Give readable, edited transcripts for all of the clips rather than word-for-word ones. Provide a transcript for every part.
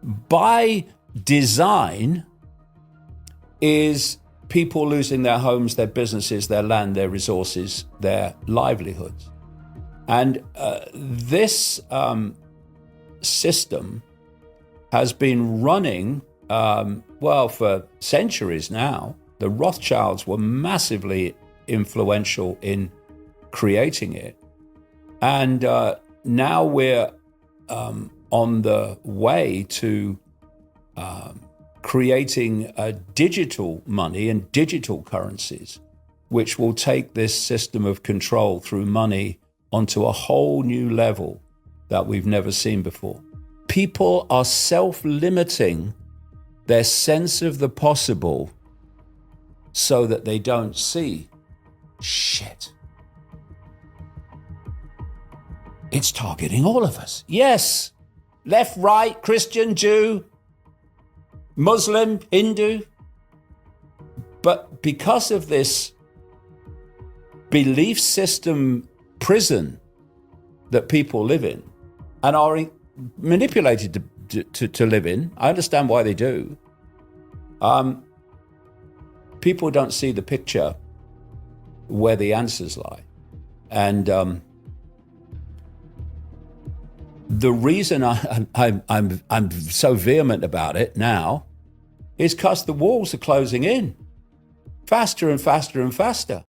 by design is people losing their homes, their businesses, their land, their resources, their livelihoods. And this system has been running, for centuries now. The Rothschilds were massively influential in creating it. And now we're on the way to creating digital money and digital currencies, which will take this system of control through money onto a whole new level that we've never seen before. People are self-limiting their sense of the possible so that they don't see shit. It's targeting all of us. Yes, left, right, Christian, Jew, Muslim, Hindu. But because of this belief system prison that people live in and are manipulated to live in, I understand why they do. People don't see the picture where the answers lie. And the reason I'm so vehement about it now is because the walls are closing in faster and faster and faster.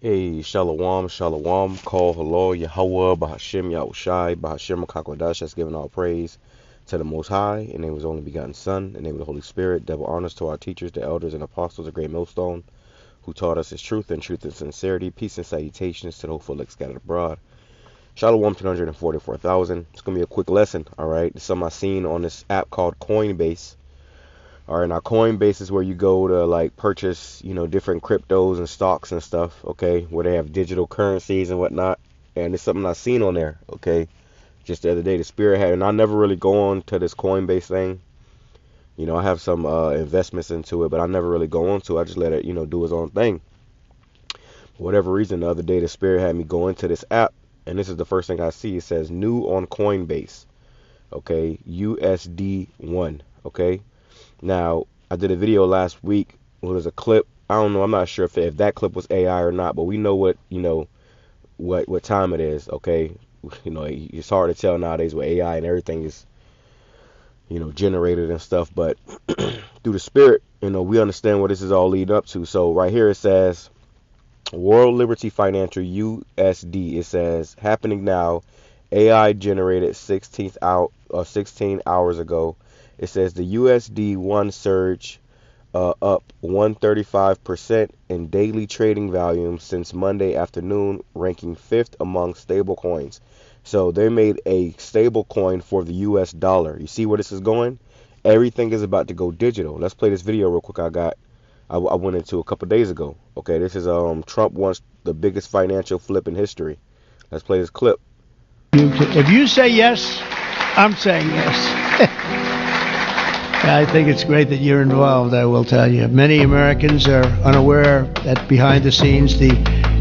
Hey, Shalom, Shalom, call halal, YAHAWAH, BAHASHAM, YAHWASHI, BAHASHAM, QADASH, that's giving all praise to the Most High, in the name of His only begotten Son, in the name of the Holy Spirit. Double honors to our teachers, the elders and apostles of Great Millstone, who taught us His truth and sincerity. Peace and salutations to the hopeful elect scattered abroad. Shalom 244,000. It's going to be a quick lesson, all right? It's something I seen on this app called Coinbase. All right, now Coinbase is where you go to like purchase, different cryptos and stocks and stuff, okay? Where they have digital currencies and whatnot. And it's something I seen on there, okay? Just the other day, the Spirit had, and I never really go on to this Coinbase thing. I have some investments into it, but I never really go on to it. I just let it, do its own thing. For whatever reason, the other day, the Spirit had me go into this app, and this is the first thing I see. It says new on Coinbase, okay? USD1, okay? Now, I did a video last week. It was a clip. I don't know. I'm not sure if that clip was AI or not, but we know what time it is, okay? It's hard to tell nowadays with AI and everything is, generated and stuff. But through the Spirit, we understand what this is all leading up to. So right here it says, World Liberty Financial USD. It says, happening now, AI generated 16 hours ago. It says the USD1 surge up 135% in daily trading volume since Monday afternoon, ranking 5th among stable coins. So they made a stable coin for the US dollar. You see where this is going? Everything is about to go digital. Let's play this video real quick. I went into a couple days ago. Okay, this is Trump wants the biggest financial flip in history. Let's play this clip. If you say yes, I'm saying yes. I think it's great that you're involved, I will tell you. Many Americans are unaware that behind the scenes, the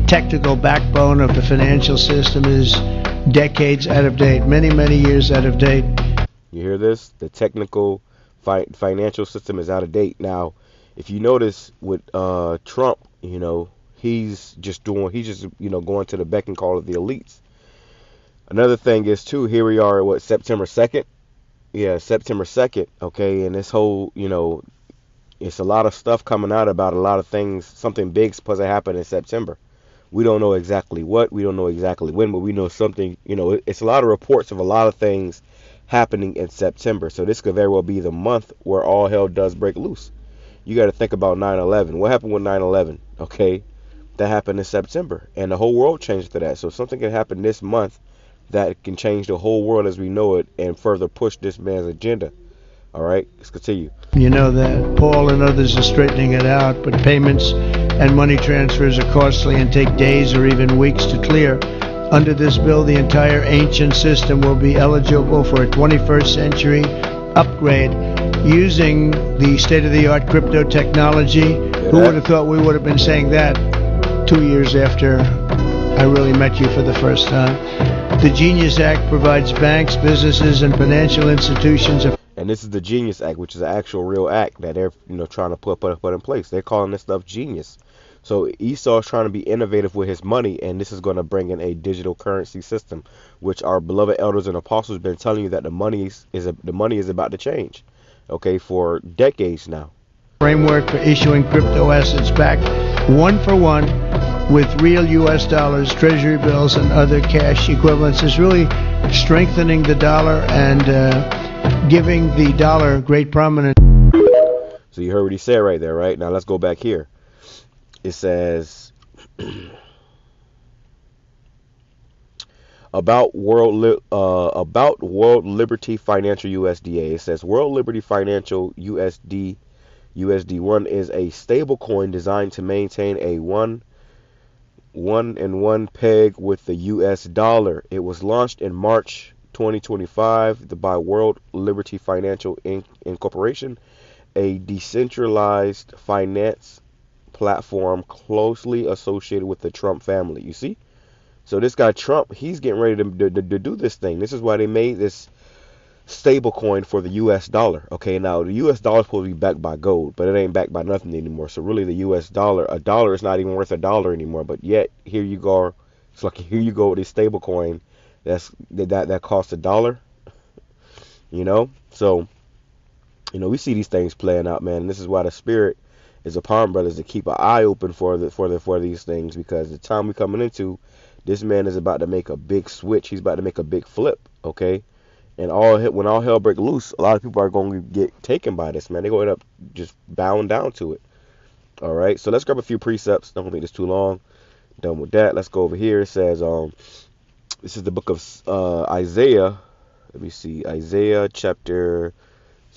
technical backbone of the financial system is decades out of date, many, many years out of date. You hear this? The technical financial system is out of date. Now, if you notice with Trump, he's just going to the beck and call of the elites. Another thing is, too, here we are at September 2nd. Yeah, September 2nd, okay, and this whole, it's a lot of stuff coming out about a lot of things. Something big's supposed to happen in September. We don't know exactly what, we don't know exactly when, but we know something, it's a lot of reports of a lot of things happening in September. So this could very well be the month where all hell does break loose. You got to think about 9/11. What happened with 9/11, okay? That happened in September, and the whole world changed to that. So something can happen this month that can change the whole world as we know it and further push this man's agenda. All right, let's continue. You know that Paul and others are straightening it out, but payments and money transfers are costly and take days or even weeks to clear. Under this bill, the entire ancient system will be eligible for a 21st century upgrade using the state-of-the-art crypto technology. Who would have thought we would have been saying that 2 years after I really met you for the first time? The Genius Act provides banks, businesses, and financial institutions. And And this is the Genius Act, which is an actual real act that they're trying to put in place. They're calling this stuff genius. So Esau is trying to be innovative with his money, and this is going to bring in a digital currency system, which our beloved elders and apostles have been telling you that the money is about to change, okay, for decades now. Framework for issuing crypto assets back one for one with real U.S. dollars, treasury bills, and other cash equivalents is really strengthening the dollar and giving the dollar great prominence. So you heard what he said right there, right? Now let's go back here. It says about World Liberty Financial USDA. It says World Liberty Financial USD1 is a stable coin designed to maintain a one peg with the US dollar. It was launched in March 2025 by World Liberty Financial Incorporation, a decentralized finance platform closely associated with the Trump family. You see? So this guy Trump, he's getting ready to do this thing. This is why they made this stable coin for the US dollar. Okay, now the US dollar is supposed to be backed by gold, but it ain't backed by nothing anymore. So really the US dollar, a dollar is not even worth $1 anymore. But yet here you go. It's like here you go with this stable coin that costs $1. So we see these things playing out, man. And this is why the spirit is upon brothers to keep an eye open for these things, because the time we're coming into, this man is about to make a big switch. He's about to make a big flip, okay? And when all hell breaks loose, a lot of people are going to get taken by this, man. They're going to end up just bowing down to it. All right, so let's grab a few precepts. Don't make this too long. Done with that. Let's go over here. It says, this is the book of Isaiah. Let me see. Isaiah chapter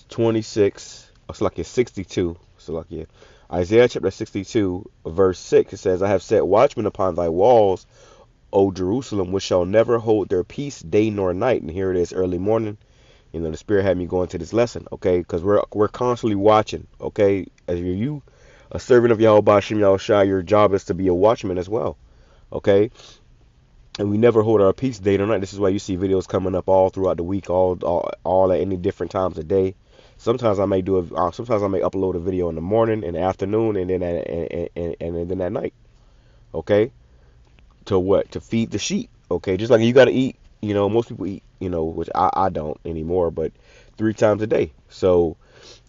26. It's like 62. So like Isaiah chapter 62, verse 6. It says, I have set watchmen upon thy walls, O Jerusalem, which shall never hold their peace day nor night. And here it is, early morning. The Spirit had me go into this lesson, okay? Because we're constantly watching, okay? As you a servant of YAHAWASHI, your job is to be a watchman as well, okay? And we never hold our peace day nor night. This is why you see videos coming up all throughout the week, all at any different times of day. Sometimes I may upload a video in the morning, in the afternoon, and then at night, okay? To what? To feed the sheep, okay? Just like you got to eat, most people eat, which I don't anymore, but 3 times a day. So,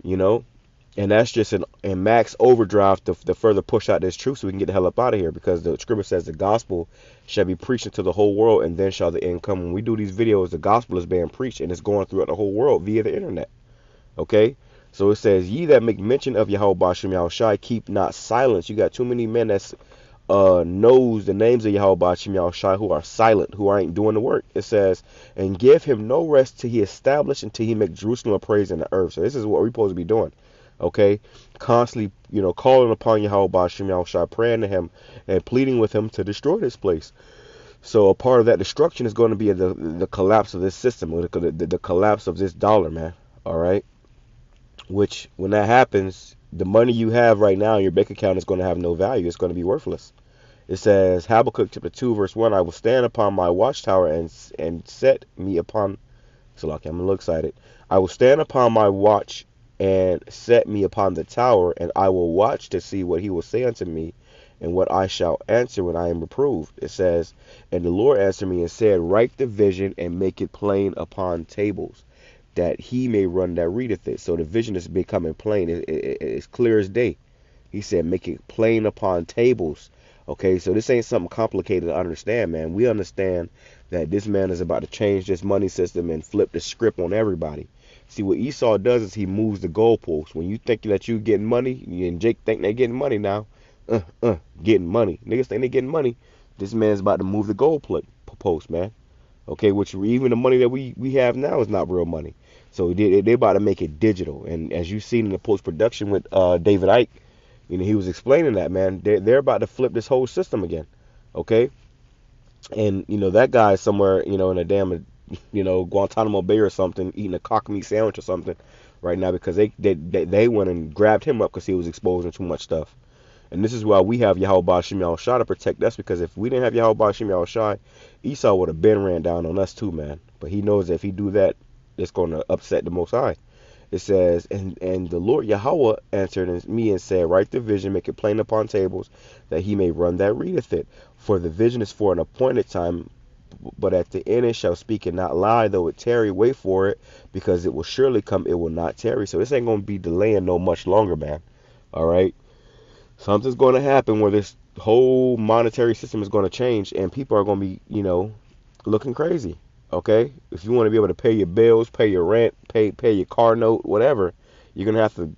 and that's just in max overdrive to further push out this truth so we can get the hell up out of here, because the scripture says the gospel shall be preached into the whole world, and then shall the end come. When we do these videos, the gospel is being preached, and it's going throughout the whole world via the internet, okay? So it says, ye that make mention of YAHAWASHI, keep not silence. You got too many men that's knows the names of YAHAWASHI who are silent, who ain't doing the work. It says, and give him no rest till he establish, until he make Jerusalem a praise in the earth. So this is what we're supposed to be doing, okay? Constantly, calling upon YAHAWASHI, praying to him and pleading with him to destroy this place. So a part of that destruction is going to be the collapse of this system, the collapse of this dollar, man. All right, which when that happens, the money you have right now in your bank account is going to have no value. It's going to be worthless. It says, Habakkuk chapter 2, verse 1, I will stand upon my watchtower and set me upon, so like I'm a little excited. I will stand upon my watch and set me upon the tower, and I will watch to see what he will say unto me, and what I shall answer when I am reproved. It says, and the Lord answered me and said, write the vision and make it plain upon tables, that he may run that readeth it. So the vision is becoming plain. It's clear as day. He said, make it plain upon tables. Okay, so this ain't something complicated to understand, man. We understand that this man is about to change this money system and flip the script on everybody. See, what Esau does is he moves the goalposts. When you think that you getting money, you and Jake think they getting money now. Getting money. Niggas think they getting money. This man's about to move the goalpost, man. Okay, which even the money that we have now is not real money. So they're about to make it digital. And as you've seen in the post-production with David Icke, he was explaining that, man. They're about to flip this whole system again. Okay? And, that guy is somewhere, in a damn, Guantanamo Bay or something, eating a cock meat sandwich or something right now, because they went and grabbed him up because he was exposing too much stuff. And this is why we have YAHAWASHI to protect us, because if we didn't have YAHAWASHI, Esau would have been ran down on us too, man. But he knows that if he do that, it's going to upset the Most High. It says, and the Lord Yahweh answered me and said, write the vision, make it plain upon tables, that he may run that readeth it. For the vision is for an appointed time, but at the end it shall speak and not lie, though it tarry, wait for it, because it will surely come, it will not tarry. So this ain't going to be delaying no much longer, man. All right. Something's going to happen where this whole monetary system is going to change, and people are going to be, looking crazy. Okay, if you want to be able to pay your bills, pay your rent, pay your car note, whatever, you're gonna have to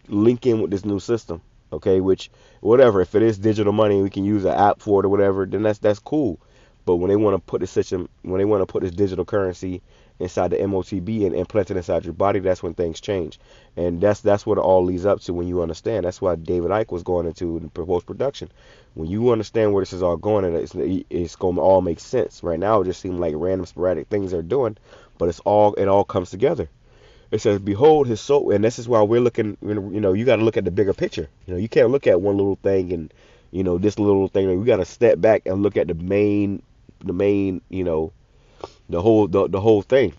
link in with this new system. Okay, which whatever, if it is digital money, we can use an app for it or whatever, then that's cool. But when they want to put this system, when they want to put this digital currency inside the MOTB and implant it inside your body, that's when things change. And that's what it all leads up to when you understand. That's why David Icke was going into post-production. When you understand where this is all going, and it's going to all make sense. Right now, it just seems like random, sporadic things they're doing, but it all comes together. It says, behold his soul, and this is why we're looking, you got to look at the bigger picture. You can't look at one little thing and, this little thing. We got to step back and look at the main, the whole thing,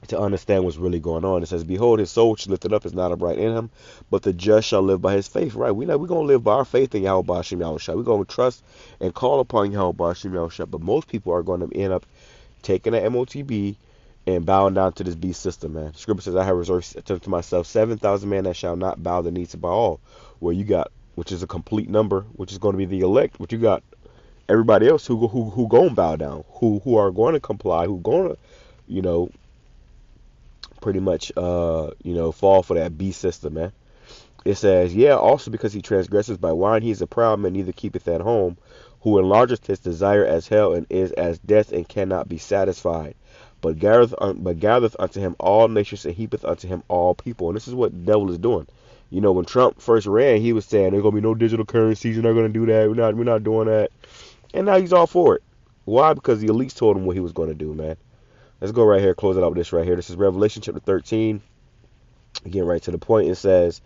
to understand what's really going on. It says, behold, his soul is lifted up, is not upright in him, but the just shall live by his faith. Right? We're going to live by our faith in Yahweh BAHASHAM Yahawashi. We're going to trust and call upon Yahweh BAHASHAM Yahawashi. But most people are going to end up taking the MOTB and bowing down to this beast system, man. Scripture says, I have reserved to myself 7,000 men that shall not bow the knee to Baal. Where you got, which is a complete number, which is going to be the elect, but you got everybody else who going to bow down, who are going to comply, who going to, pretty much, fall for that beast system, man. It says, yeah, also because he transgresses by wine, he is a proud man, neither keepeth at home, who enlargeth his desire as hell, and is as death, and cannot be satisfied. But gathereth unto him all nations, and heapeth unto him all people. And this is what the devil is doing. When Trump first ran, he was saying there's gonna be no digital currencies. You're not gonna do that. We're not doing that. And now he's all for it. Why? Because the elites told him what he was gonna do, man. Let's go right here, close it out with this right here. This is Revelation chapter 13. Again, right to the point. It says,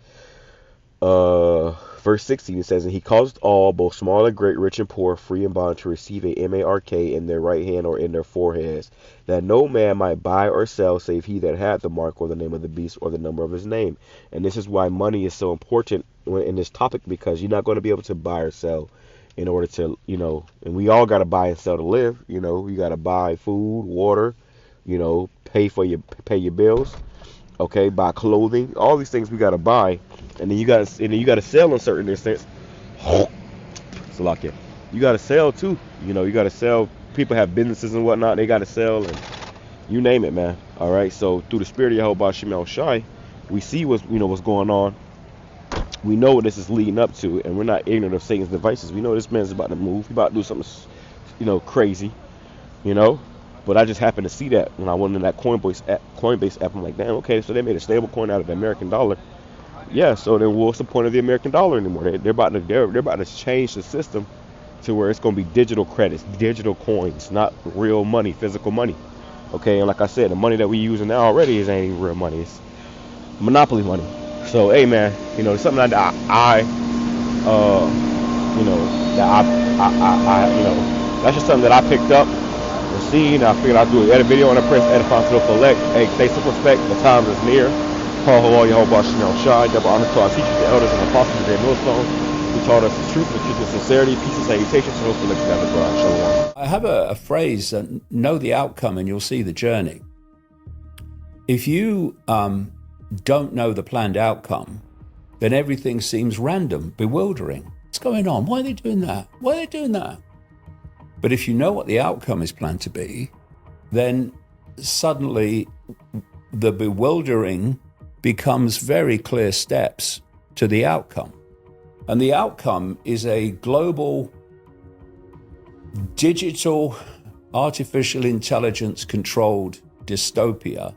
verse 16, it says, and he caused all, both small and great, rich and poor, free and bond, to receive a mark in their right hand or in their foreheads, that no man might buy or sell save he that had the mark or the name of the beast or the number of his name. And this is why money is so important in this topic, because you're not going to be able to buy or sell in order to, and we all got to buy and sell to live. You got to buy food, water, pay your bills. Okay, buy clothing, all these things we gotta buy, and then you gotta sell in certain instances. So like it, you gotta sell too. You gotta sell. People have businesses and whatnot; they gotta sell, and you name it, man. All right. So through the spirit of Yahweh BAHASHAM Yahawashi, we see what's going on. We know what this is leading up to, and we're not ignorant of Satan's devices. We know this man's about to move. He's about to do something, crazy, But I just happened to see that when I went in that Coinbase app. I'm like, damn, okay, so they made a stable coin out of the American dollar. Yeah, so then what's the point of the American dollar anymore? They're about to change the system to where it's going to be digital credits, digital coins, not real money, physical money. Okay, and like I said, the money that we using now already ain't even real money. It's monopoly money. So, hey, man, it's something that that's just something that I picked up. Scene. I figured I'd do an edit video and I press edify to the select. Hey, stay super respect. The time is near. Call YAHWAH BAHASHAM Yahawashi. Double honor to our teachers, the elders, and apostles of GREATTMILLSTONE, who taught us the truth, and sincerity, peace, and salutations. And hopefully, let's have a bride. Shalom. I have a phrase, know the outcome and you'll see the journey. If you don't know the planned outcome, then everything seems random, bewildering. What's going on? Why are they doing that? Why are they doing that? But if you know what the outcome is planned to be, then suddenly the bewildering becomes very clear steps to the outcome. And the outcome is a global, digital, artificial intelligence controlled dystopia,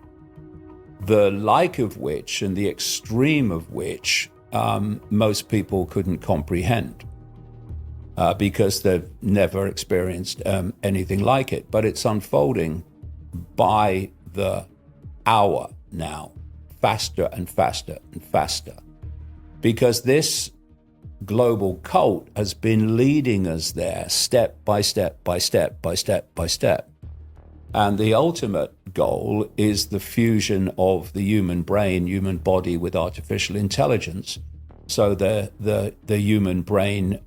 the like of which and the extreme of which most people couldn't comprehend. Because they've never experienced anything like it. But it's unfolding by the hour now, faster and faster and faster. Because this global cult has been leading us there step by step by step by step by step. And the ultimate goal is the fusion of the human brain, human body with artificial intelligence. So the human brain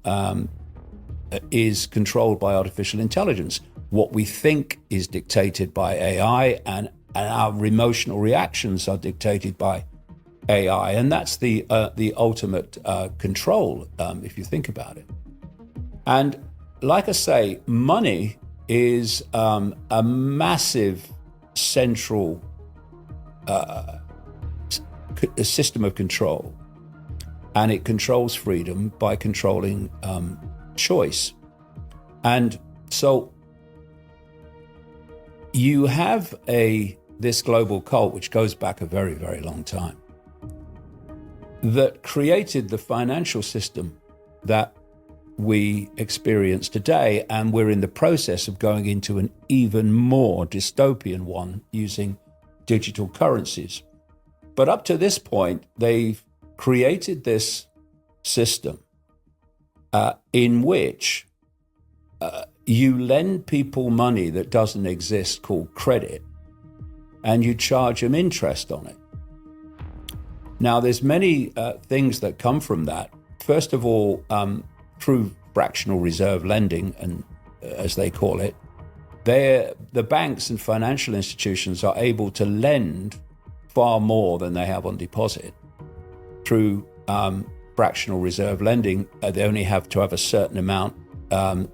is controlled by artificial intelligence. What we think is dictated by AI, and our emotional reactions are dictated by AI. And that's the ultimate control, if you think about it. And like I say, money is a massive central system of control, and it controls freedom by controlling choice. And so you have this global cult, which goes back a very, very long time, that created the financial system that we experience today, and we're in the process of going into an even more dystopian one using digital currencies. But up to this point, they've created this system in which you lend people money that doesn't exist, called credit, and you charge them interest on it. Now, there's many things that come from that. First of all, through fractional reserve lending, and as they call it, the banks and financial institutions are able to lend far more than they have on deposit. Through fractional reserve lending, they only have to have a certain amount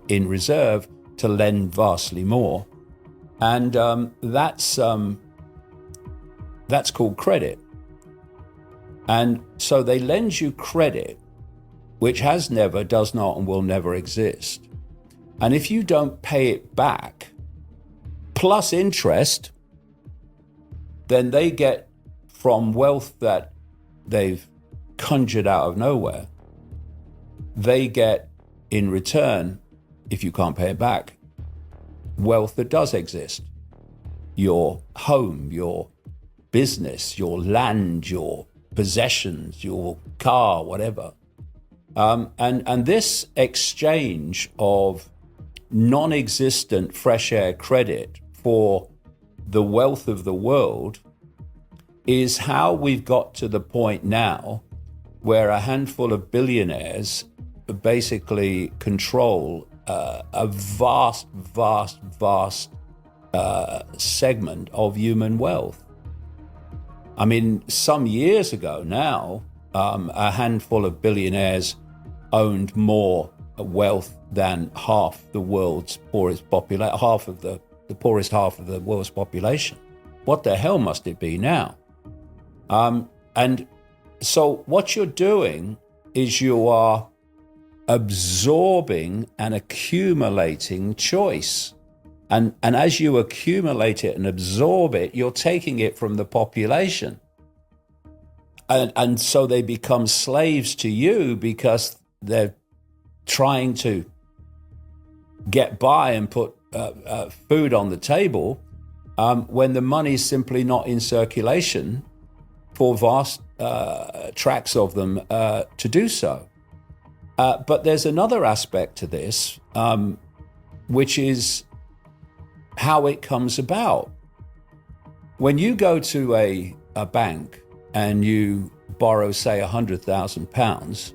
in reserve to lend vastly more, and that's called credit. And so they lend you credit, which has never, does not, and will never exist. And if you don't pay it back, plus interest, then they get from wealth that they've conjured out of nowhere, they get in return, if you can't pay it back, wealth that does exist. Your home, your business, your land, your possessions, your car, whatever. And this exchange of non-existent fresh air credit for the wealth of the world is how we've got to the point now where a handful of billionaires basically control a vast segment of human wealth. I mean, some years ago now, a handful of billionaires owned more wealth than half the world's poorest population, the poorest half of the world's population. What the hell must it be now? And so what you're doing is you are absorbing and accumulating choice. And as you accumulate it and absorb it, you're taking it from the population. And so they become slaves to you because they're trying to get by and put food on the table when the money's simply not in circulation for vast tracts of them to do so. But there's another aspect to this, which is how it comes about. When you go to a bank and you borrow, say, £100,000,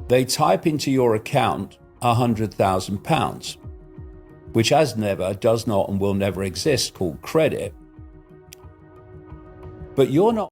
they type into your account £100,000, which has never, does not, and will never exist, called credit. But you're not